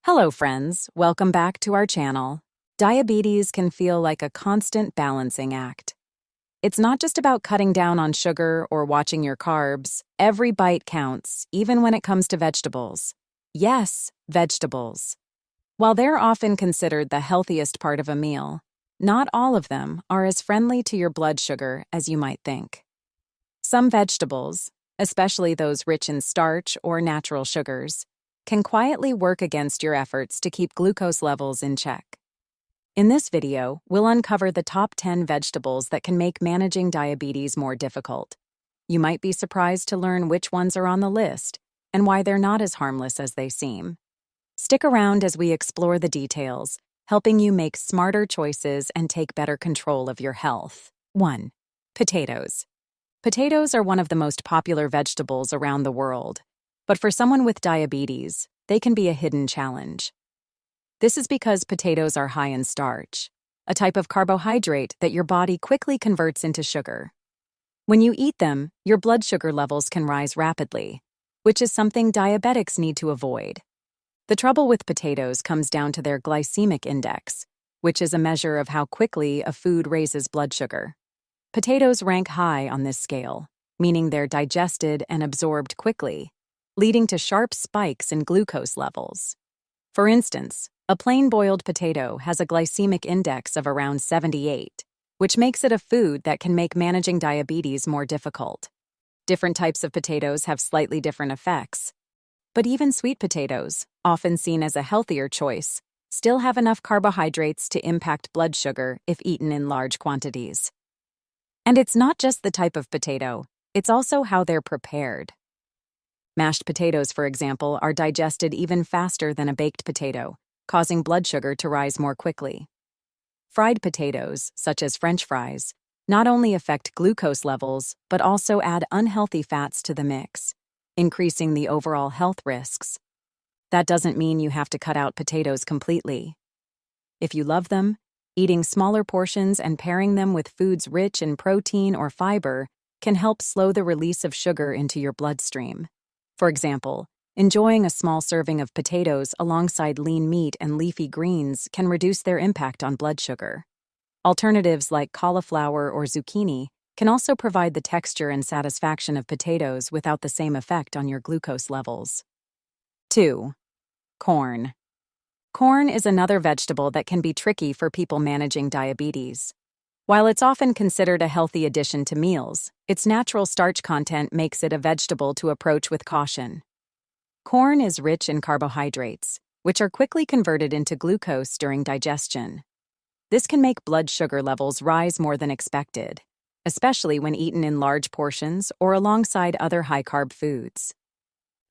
Hello friends, welcome back to our channel. Diabetes can feel like a constant balancing act. It's not just about cutting down on sugar or watching your carbs. Every bite counts, even when it comes to vegetables. Yes, vegetables. While they're often considered the healthiest part of a meal, not all of them are as friendly to your blood sugar as you might think. Some vegetables, especially those rich in starch or natural sugars, can quietly work against your efforts to keep glucose levels in check. In this video, we'll uncover the top 10 vegetables that can make managing diabetes more difficult. You might be surprised to learn which ones are on the list and why they're not as harmless as they seem. Stick around as we explore the details, helping you make smarter choices and take better control of your health. 1. Potatoes. Potatoes are one of the most popular vegetables around the world. But for someone with diabetes, they can be a hidden challenge. This is because potatoes are high in starch, a type of carbohydrate that your body quickly converts into sugar. When you eat them, your blood sugar levels can rise rapidly, which is something diabetics need to avoid. The trouble with potatoes comes down to their glycemic index, which is a measure of how quickly a food raises blood sugar. Potatoes rank high on this scale, meaning they're digested and absorbed quickly, leading to sharp spikes in glucose levels. For instance, a plain boiled potato has a glycemic index of around 78, which makes it a food that can make managing diabetes more difficult. Different types of potatoes have slightly different effects, but even sweet potatoes, often seen as a healthier choice, still have enough carbohydrates to impact blood sugar if eaten in large quantities. And it's not just the type of potato, it's also how they're prepared. Mashed potatoes, for example, are digested even faster than a baked potato, causing blood sugar to rise more quickly. Fried potatoes, such as French fries, not only affect glucose levels, but also add unhealthy fats to the mix, increasing the overall health risks. That doesn't mean you have to cut out potatoes completely. If you love them, eating smaller portions and pairing them with foods rich in protein or fiber can help slow the release of sugar into your bloodstream. For example, enjoying a small serving of potatoes alongside lean meat and leafy greens can reduce their impact on blood sugar. Alternatives like cauliflower or zucchini can also provide the texture and satisfaction of potatoes without the same effect on your glucose levels. 2. Corn. Corn is another vegetable that can be tricky for people managing diabetes. While it's often considered a healthy addition to meals, its natural starch content makes it a vegetable to approach with caution. Corn is rich in carbohydrates, which are quickly converted into glucose during digestion. This can make blood sugar levels rise more than expected, especially when eaten in large portions or alongside other high-carb foods.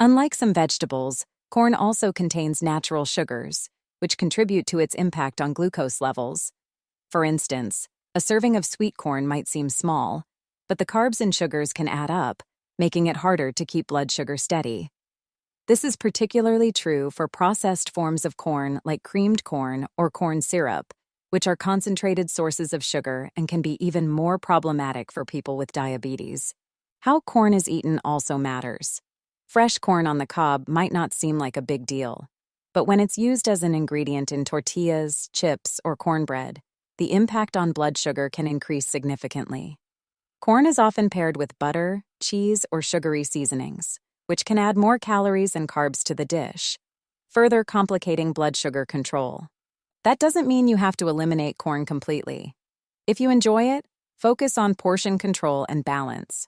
Unlike some vegetables, corn also contains natural sugars, which contribute to its impact on glucose levels. For instance, a serving of sweet corn might seem small, but the carbs and sugars can add up, making it harder to keep blood sugar steady. This is particularly true for processed forms of corn like creamed corn or corn syrup, which are concentrated sources of sugar and can be even more problematic for people with diabetes. How corn is eaten also matters. Fresh corn on the cob might not seem like a big deal, but when it's used as an ingredient in tortillas, chips, or cornbread, the impact on blood sugar can increase significantly. Corn is often paired with butter, cheese, or sugary seasonings, which can add more calories and carbs to the dish, further complicating blood sugar control. That doesn't mean you have to eliminate corn completely. If you enjoy it, focus on portion control and balance.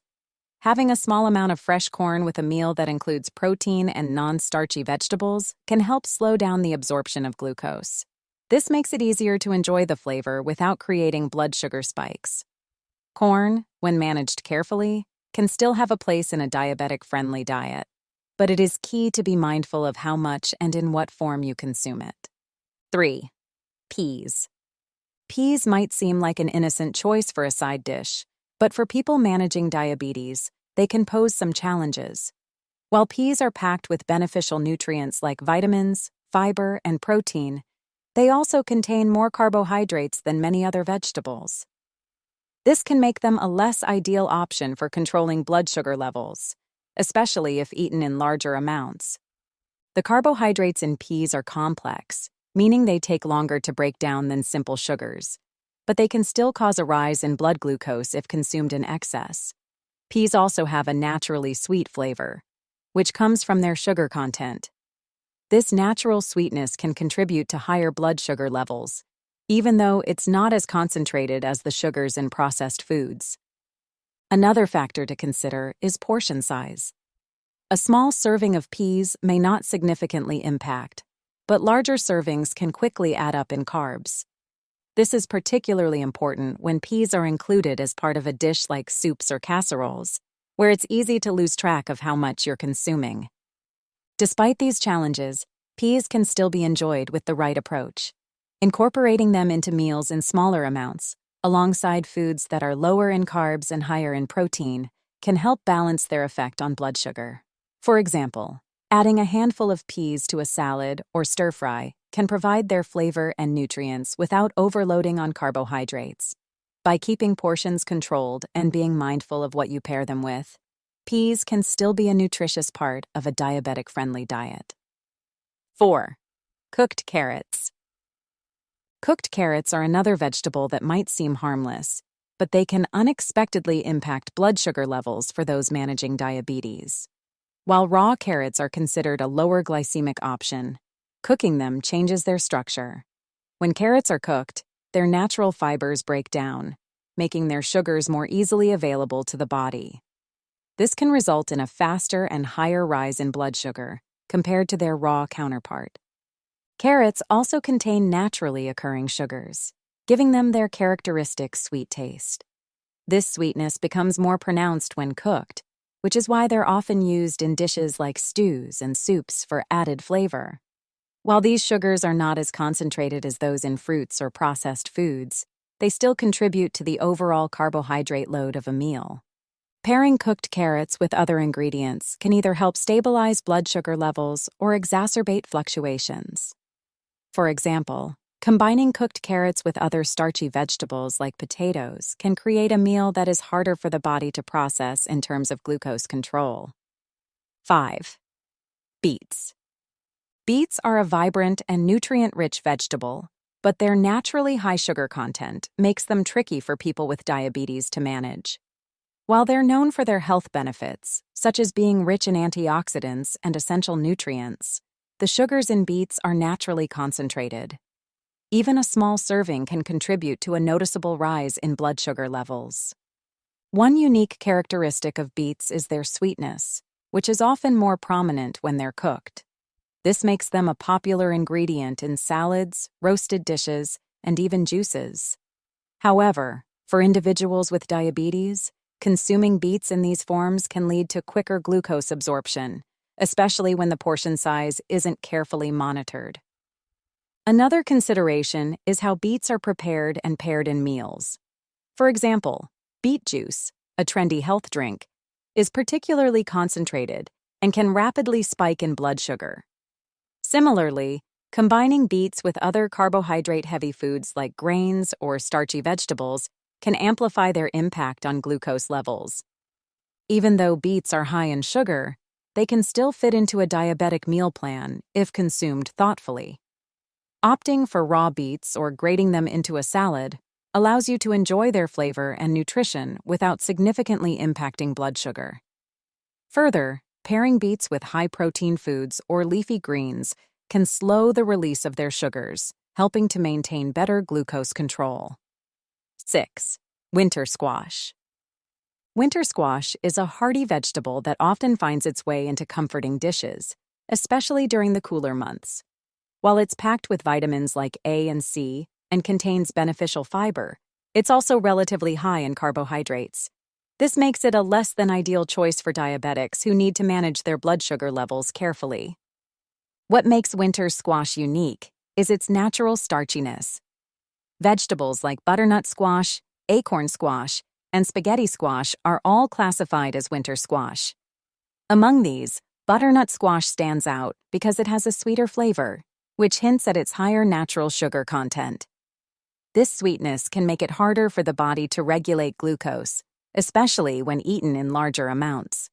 Having a small amount of fresh corn with a meal that includes protein and non-starchy vegetables can help slow down the absorption of glucose. This makes it easier to enjoy the flavor without creating blood sugar spikes. Corn, when managed carefully, can still have a place in a diabetic-friendly diet, but it is key to be mindful of how much and in what form you consume it. 3. Peas. Peas might seem like an innocent choice for a side dish, but for people managing diabetes, they can pose some challenges. While peas are packed with beneficial nutrients like vitamins, fiber, and protein, they also contain more carbohydrates than many other vegetables. This can make them a less ideal option for controlling blood sugar levels, especially if eaten in larger amounts. The carbohydrates in peas are complex, meaning they take longer to break down than simple sugars, but they can still cause a rise in blood glucose if consumed in excess. Peas also have a naturally sweet flavor, which comes from their sugar content. This natural sweetness can contribute to higher blood sugar levels, even though it's not as concentrated as the sugars in processed foods. Another factor to consider is portion size. A small serving of peas may not significantly impact, but larger servings can quickly add up in carbs. This is particularly important when peas are included as part of a dish like soups or casseroles, where it's easy to lose track of how much you're consuming. Despite these challenges, peas can still be enjoyed with the right approach. Incorporating them into meals in smaller amounts, alongside foods that are lower in carbs and higher in protein, can help balance their effect on blood sugar. For example, adding a handful of peas to a salad or stir-fry can provide their flavor and nutrients without overloading on carbohydrates. By keeping portions controlled and being mindful of what you pair them with, peas can still be a nutritious part of a diabetic-friendly diet. 4. Cooked carrots. Cooked carrots are another vegetable that might seem harmless, but they can unexpectedly impact blood sugar levels for those managing diabetes. While raw carrots are considered a lower glycemic option, cooking them changes their structure. When carrots are cooked, their natural fibers break down, making their sugars more easily available to the body. This can result in a faster and higher rise in blood sugar compared to their raw counterpart. Carrots also contain naturally occurring sugars, giving them their characteristic sweet taste. This sweetness becomes more pronounced when cooked, which is why they're often used in dishes like stews and soups for added flavor. While these sugars are not as concentrated as those in fruits or processed foods, they still contribute to the overall carbohydrate load of a meal. Pairing cooked carrots with other ingredients can either help stabilize blood sugar levels or exacerbate fluctuations. For example, combining cooked carrots with other starchy vegetables like potatoes can create a meal that is harder for the body to process in terms of glucose control. 5. Beets. Beets are a vibrant and nutrient-rich vegetable, but their naturally high sugar content makes them tricky for people with diabetes to manage. While they're known for their health benefits, such as being rich in antioxidants and essential nutrients, the sugars in beets are naturally concentrated. Even a small serving can contribute to a noticeable rise in blood sugar levels. One unique characteristic of beets is their sweetness, which is often more prominent when they're cooked. This makes them a popular ingredient in salads, roasted dishes, and even juices. However, for individuals with diabetes, consuming beets in these forms can lead to quicker glucose absorption, especially when the portion size isn't carefully monitored. Another consideration is how beets are prepared and paired in meals. For example, beet juice, a trendy health drink, is particularly concentrated and can rapidly spike in blood sugar. Similarly, combining beets with other carbohydrate-heavy foods like grains or starchy vegetables can amplify their impact on glucose levels. Even though beets are high in sugar, they can still fit into a diabetic meal plan if consumed thoughtfully. Opting for raw beets or grating them into a salad allows you to enjoy their flavor and nutrition without significantly impacting blood sugar. Further, pairing beets with high-protein foods or leafy greens can slow the release of their sugars, helping to maintain better glucose control. 6. Winter squash. Winter squash is a hearty vegetable that often finds its way into comforting dishes, especially during the cooler months. While it's packed with vitamins like A and C and contains beneficial fiber, it's also relatively high in carbohydrates. This makes it a less than ideal choice for diabetics who need to manage their blood sugar levels carefully. What makes winter squash unique is its natural starchiness. Vegetables like butternut squash, acorn squash, and spaghetti squash are all classified as winter squash. Among these, butternut squash stands out because it has a sweeter flavor, which hints at its higher natural sugar content. This sweetness can make it harder for the body to regulate glucose, especially when eaten in larger amounts.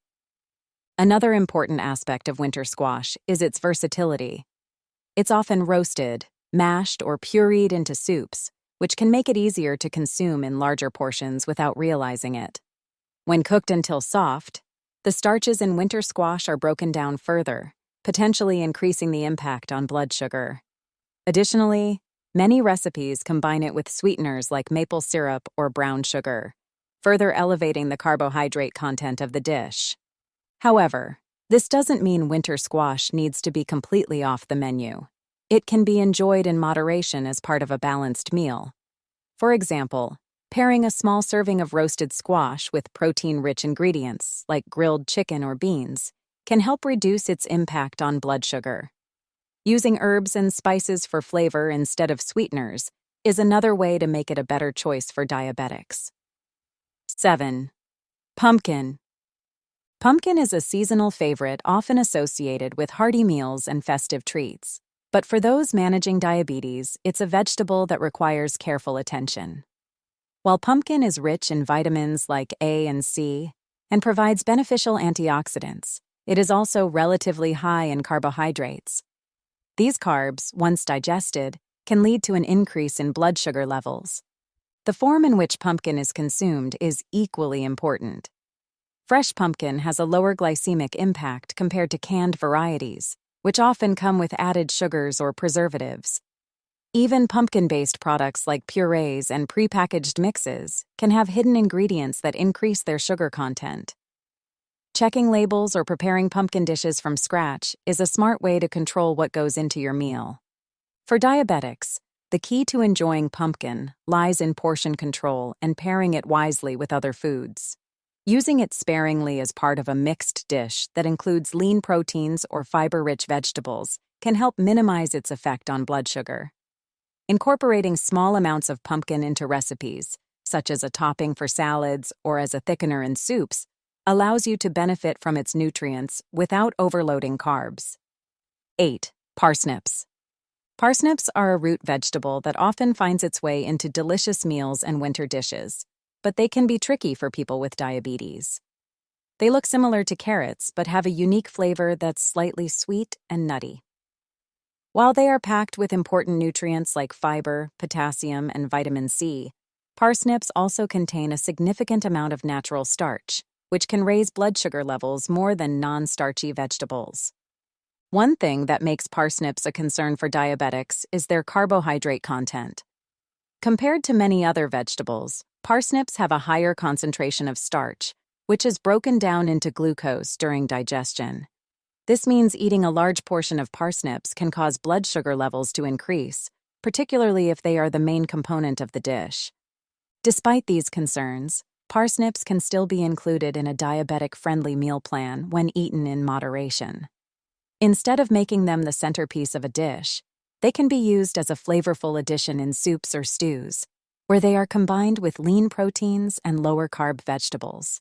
Another important aspect of winter squash is its versatility. It's often roasted, mashed, or pureed into soups, which can make it easier to consume in larger portions without realizing it. When cooked until soft, the starches in winter squash are broken down further, potentially increasing the impact on blood sugar. Additionally, many recipes combine it with sweeteners like maple syrup or brown sugar, further elevating the carbohydrate content of the dish. However, this doesn't mean winter squash needs to be completely off the menu. It can be enjoyed in moderation as part of a balanced meal. For example, pairing a small serving of roasted squash with protein-rich ingredients like grilled chicken or beans can help reduce its impact on blood sugar. Using herbs and spices for flavor instead of sweeteners is another way to make it a better choice for diabetics. 7. Pumpkin. Pumpkin is a seasonal favorite often associated with hearty meals and festive treats. But for those managing diabetes, it's a vegetable that requires careful attention. While pumpkin is rich in vitamins like A and C and provides beneficial antioxidants, it is also relatively high in carbohydrates. These carbs, once digested, can lead to an increase in blood sugar levels. The form in which pumpkin is consumed is equally important. Fresh pumpkin has a lower glycemic impact compared to canned varieties, which often come with added sugars or preservatives. Even pumpkin-based products like purees and prepackaged mixes can have hidden ingredients that increase their sugar content. Checking labels or preparing pumpkin dishes from scratch is a smart way to control what goes into your meal. For diabetics, the key to enjoying pumpkin lies in portion control and pairing it wisely with other foods. Using it sparingly as part of a mixed dish that includes lean proteins or fiber-rich vegetables can help minimize its effect on blood sugar. Incorporating small amounts of pumpkin into recipes, such as a topping for salads or as a thickener in soups, allows you to benefit from its nutrients without overloading carbs. 8. Parsnips. Parsnips are a root vegetable that often finds its way into delicious meals and winter dishes, but they can be tricky for people with diabetes. They look similar to carrots, but have a unique flavor that's slightly sweet and nutty. While they are packed with important nutrients like fiber, potassium, and vitamin C, parsnips also contain a significant amount of natural starch, which can raise blood sugar levels more than non-starchy vegetables. One thing that makes parsnips a concern for diabetics is their carbohydrate content. Compared to many other vegetables, parsnips have a higher concentration of starch, which is broken down into glucose during digestion. This means eating a large portion of parsnips can cause blood sugar levels to increase, particularly if they are the main component of the dish. Despite these concerns, parsnips can still be included in a diabetic-friendly meal plan when eaten in moderation. Instead of making them the centerpiece of a dish, they can be used as a flavorful addition in soups or stews, where they are combined with lean proteins and lower-carb vegetables.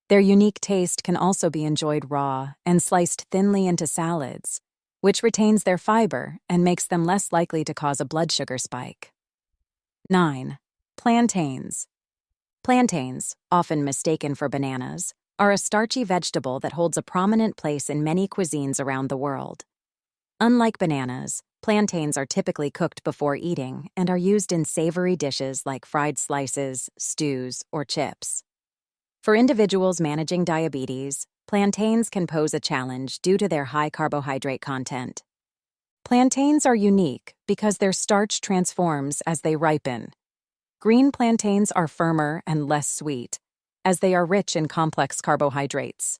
Their unique taste can also be enjoyed raw and sliced thinly into salads, which retains their fiber and makes them less likely to cause a blood sugar spike. 9. Plantains. Plantains, often mistaken for bananas, are a starchy vegetable that holds a prominent place in many cuisines around the world. Unlike bananas, plantains are typically cooked before eating and are used in savory dishes like fried slices, stews, or chips. For individuals managing diabetes, plantains can pose a challenge due to their high carbohydrate content. Plantains are unique because their starch transforms as they ripen. Green plantains are firmer and less sweet, as they are rich in complex carbohydrates.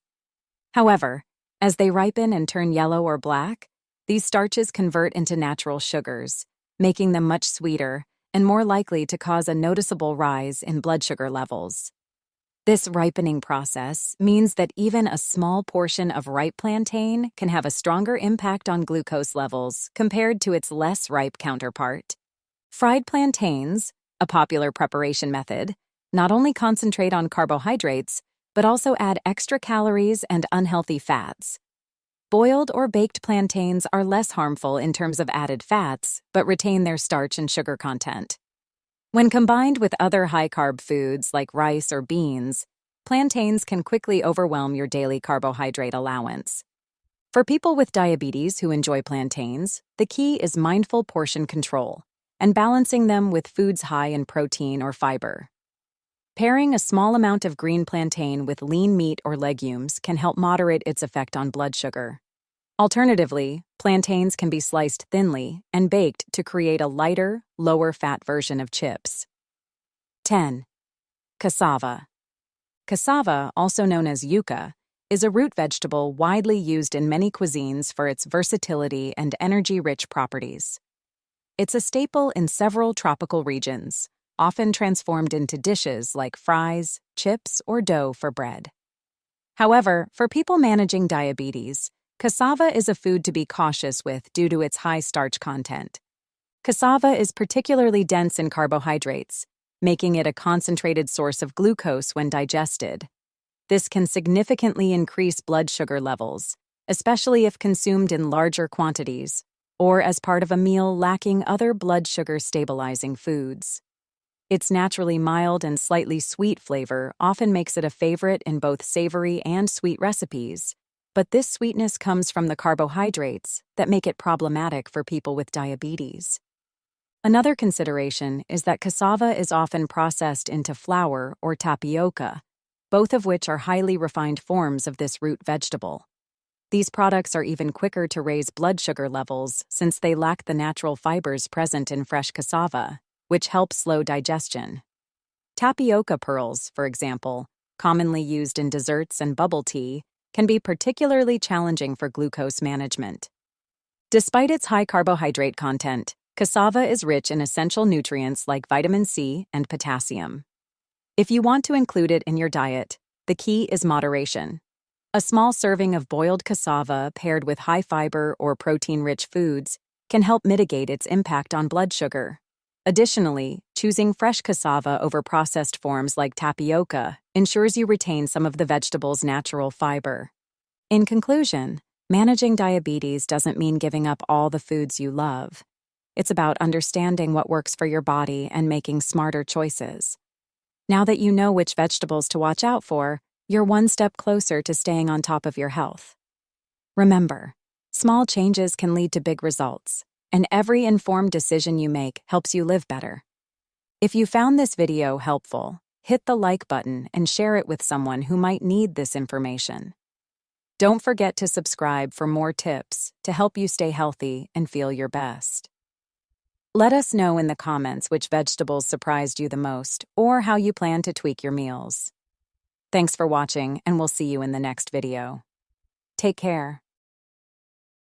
However, as they ripen and turn yellow or black, these starches convert into natural sugars, making them much sweeter and more likely to cause a noticeable rise in blood sugar levels. This ripening process means that even a small portion of ripe plantain can have a stronger impact on glucose levels compared to its less ripe counterpart. Fried plantains, a popular preparation method, not only concentrate on carbohydrates, but also add extra calories and unhealthy fats. Boiled or baked plantains are less harmful in terms of added fats, but retain their starch and sugar content. When combined with other high-carb foods like rice or beans, plantains can quickly overwhelm your daily carbohydrate allowance. For people with diabetes who enjoy plantains, the key is mindful portion control and balancing them with foods high in protein or fiber. Pairing a small amount of green plantain with lean meat or legumes can help moderate its effect on blood sugar. Alternatively, plantains can be sliced thinly and baked to create a lighter, lower-fat version of chips. 10. Cassava. Cassava, also known as yuca, is a root vegetable widely used in many cuisines for its versatility and energy-rich properties. It's a staple in several tropical regions, often transformed into dishes like fries, chips, or dough for bread. However, for people managing diabetes, cassava is a food to be cautious with due to its high starch content. Cassava is particularly dense in carbohydrates, making it a concentrated source of glucose when digested. This can significantly increase blood sugar levels, especially if consumed in larger quantities or as part of a meal lacking other blood sugar stabilizing foods. Its naturally mild and slightly sweet flavor often makes it a favorite in both savory and sweet recipes, but this sweetness comes from the carbohydrates that make it problematic for people with diabetes. Another consideration is that cassava is often processed into flour or tapioca, both of which are highly refined forms of this root vegetable. These products are even quicker to raise blood sugar levels since they lack the natural fibers present in fresh cassava, which helps slow digestion. Tapioca pearls, for example, commonly used in desserts and bubble tea, can be particularly challenging for glucose management. Despite its high carbohydrate content, cassava is rich in essential nutrients like vitamin C and potassium. If you want to include it in your diet, the key is moderation. A small serving of boiled cassava paired with high-fiber or protein-rich foods can help mitigate its impact on blood sugar. Additionally, choosing fresh cassava over processed forms like tapioca ensures you retain some of the vegetable's natural fiber. In conclusion, managing diabetes doesn't mean giving up all the foods you love. It's about understanding what works for your body and making smarter choices. Now that you know which vegetables to watch out for, you're one step closer to staying on top of your health. Remember, small changes can lead to big results, and every informed decision you make helps you live better. If you found this video helpful, hit the like button and share it with someone who might need this information. Don't forget to subscribe for more tips to help you stay healthy and feel your best. Let us know in the comments which vegetables surprised you the most or how you plan to tweak your meals. Thanks for watching, and we'll see you in the next video. Take care.